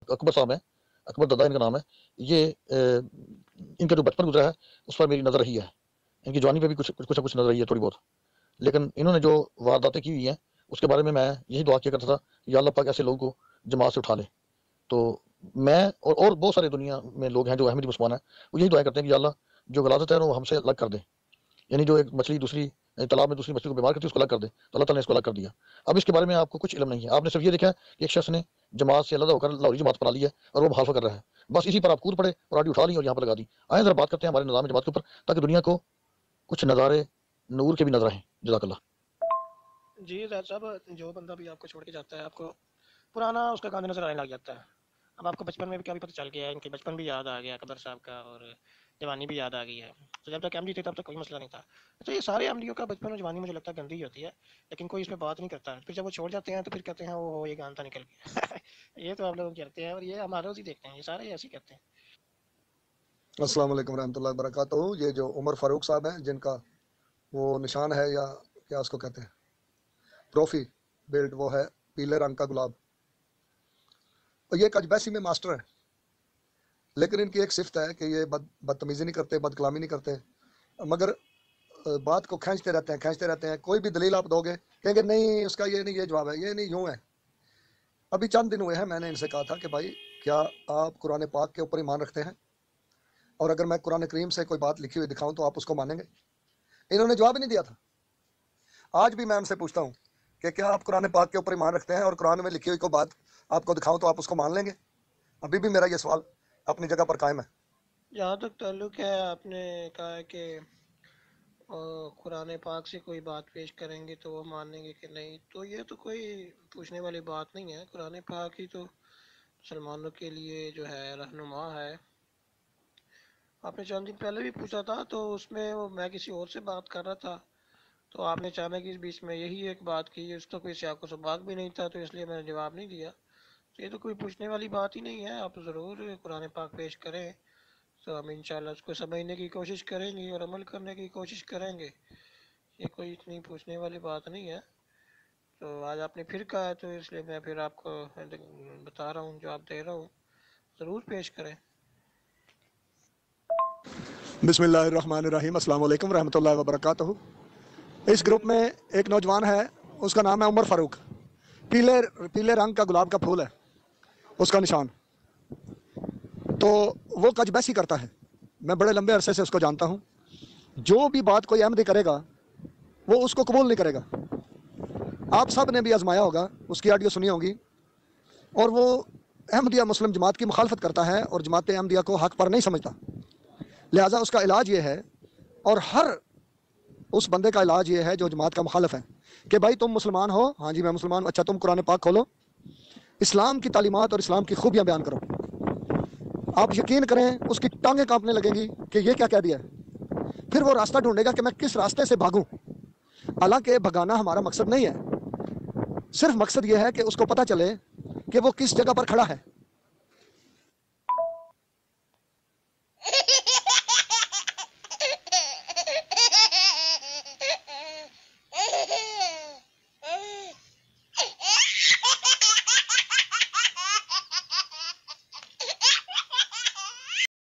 اکبر صاحب ہیں، اکبر دادا ان کا نام ہے، یہ ان کا جو بچپن گزرا ہے اس پر میری نظر رہی ہے، ان کی جوانی پہ بھی کچھ نظر رہی ہے تھوڑی بہت، لیکن انہوں نے جو وارداتیں کی ہوئی ہیں اس کے بارے میں یہی دعا کیا کرتا تھا، یا اللہ پاک ایسے لوگوں کو جماعت سے اٹھا لے. تو میں اور بہت سارے دنیا میں لوگ ہیں جو احمدی مسلمان ہیں، وہ یہی دعائیں کرتے ہیں کہ یا اللہ جو غلاظت ہے وہ ہم سے الگ کر دے، یعنی جو ایک مچھلی دوسری تالاب میں دوسری مچھلی کو بیمار کرتی ہے اس کو الگ کر دے، تو اللہ تعالیٰ نے اس کو الگ کر دیا. اب اس کے بارے میں آپ کو کچھ علم نہیں ہے، آپ نے صرف یہ دیکھا ہے کہ ایک شخص نے جماعت سے علیحدہ ہو کر لاہوری جماعت بنا لی ہے اور وہ مخالفت کر رہا ہے، بس اسی پر آپ کود پڑے اور آڈی اٹھا لی اور یہاں پر لگا دی. آئیں ذرا بات کرتے ہیں ہمارے نظام جماعت کے اوپر تاکہ دنیا کو کچھ نظارے نور کے بھی نظر آئیں. جزاک اللہ. جی زید صاحب، جو بندہ بھی آپ کو چھوڑ کے جاتا ہے آپ کو پرانا اس کا گانا نظر آنے لگ جاتا ہے. اب آپ کو بچپن میں بھی کیا پتہ چل گیا ہے، ان کے بچپن بھی یاد آ گیا اکبر صاحب کا، اور جوانی بھی یاد آ گئی ہے. تو جب تک احمدی تھے تب تک کوئی مسئلہ نہیں تھا. تو یہ سارے احمدیوں کا بچپن اور جوانی مجھے لگتا ہے گندی ہی ہوتی ہے، لیکن کوئی اس میں بات نہیں کرتا. پھر جب وہ چھوڑ جاتے ہیں تو پھر کہتے ہیں وہ یہ گانا نکل گیا. یہ تو آپ لوگ کرتے ہیں اور یہ ہمارے روز ہی دیکھتے ہیں، یہ سارے ایسے ہی کرتے ہیں. السلام علیکم ورحمۃ اللہ وبرکاتہ. یہ جو عمر فاروق صاحب ہیں جن کا وہ نشان ہے یا کیا اس کو کہتے ہیں ٹرافی بیلٹ، وہ ہے پیلے رنگ کا گلاب. اور یہ کجبیسی میں ماسٹر ہے، لیکن ان کی ایک صفت ہے کہ یہ بدتمیزی نہیں کرتے، بد کلامی نہیں کرتے، مگر بات کو کھینچتے رہتے ہیں. کوئی بھی دلیل آپ دو گے کہیں گے نہیں اس کا یہ نہیں، یہ جواب ہے، یہ نہیں، یوں ہے. ابھی چند دن ہوئے ہیں میں نے ان سے کہا تھا کہ بھائی کیا آپ قرآن پاک کے اوپر ایمان رکھتے ہیں، اور اگر میں قرآن کریم سے کوئی بات لکھی ہوئی دکھاؤں تو آپ اس کو مانیں گے؟ انہوں نے جواب نہیں دیا تھا. آج بھی میں ان سے پوچھتا ہوں کہ کیا آپ قرآن پاک کے اوپر ایمان رکھتے ہیں، اور قرآن میں لکھی ہوئی کوئی بات آپ کو دکھاؤں تو آپ اس کو مان لیں گے؟ ابھی بھی میرا یہ سوال اپنی جگہ پر قائم ہے. جہاں تک تعلق ہے، آپ نے کہا کہ قرآن پاک سے کوئی بات پیش کریں گے تو وہ مانیں گے کہ نہیں، تو یہ تو کوئی پوچھنے والی بات نہیں ہے. قرآن پاک ہی تو مسلمانوں کے لیے جو ہے رہنما ہے. آپ نے چند دن پہلے بھی پوچھا تھا تو اس میں میں کسی اور سے بات کر رہا تھا، تو آپ نے اچانک اس بیچ میں یہی ایک بات کی، اس تو کوئی سیاق و سباق بھی نہیں تھا، تو اس لیے میں نے جواب نہیں دیا. تو یہ تو کوئی پوچھنے والی بات ہی نہیں ہے. آپ ضرور قرآن پاک پیش کریں تو ہم انشاءاللہ اس کو سمجھنے کی کوشش کریں گے اور عمل کرنے کی کوشش کریں گے. یہ کوئی اتنی پوچھنے والی بات نہیں ہے. تو آج آپ نے پھر کہا ہے تو اس لیے میں پھر آپ کو بتا رہا ہوں، جواب دے رہا ہوں، ضرور پیش کریں. بسم اللہ الرحمن الرحیم. السلام علیکم ورحمۃ اللہ وبرکاتہ. اس گروپ میں ایک نوجوان ہے، اس کا نام ہے عمر فاروق. پیلے رنگ کا گلاب کا پھول ہے اس کا نشان. تو وہ کجبیسی کرتا ہے، میں بڑے لمبے عرصے سے اس کو جانتا ہوں. جو بھی بات کوئی احمدی کرے گا وہ اس کو قبول نہیں کرے گا. آپ سب نے بھی آزمایا ہوگا، اس کی آڈیو سنی ہوگی، اور وہ احمدیہ مسلم جماعت کی مخالفت کرتا ہے اور جماعت احمدیہ کو حق پر نہیں سمجھتا. لہٰذا اس کا علاج یہ ہے، اور ہر اس بندے کا علاج یہ ہے جو جماعت کا مخالف ہے، کہ بھائی تم مسلمان ہو؟ ہاں جی میں مسلمان ہوں. اچھا تم قرآن پاک کھولو، اسلام کی تعلیمات اور اسلام کی خوبیاں بیان کرو. آپ یقین کریں اس کی ٹانگیں کانپنے لگیں گی کہ یہ کیا کہہ دیا ہے. پھر وہ راستہ ڈھونڈے گا کہ میں کس راستے سے بھاگوں. حالانکہ بھگانا ہمارا مقصد نہیں ہے، صرف مقصد یہ ہے کہ اس کو پتہ چلے کہ وہ کس جگہ پر کھڑا ہے.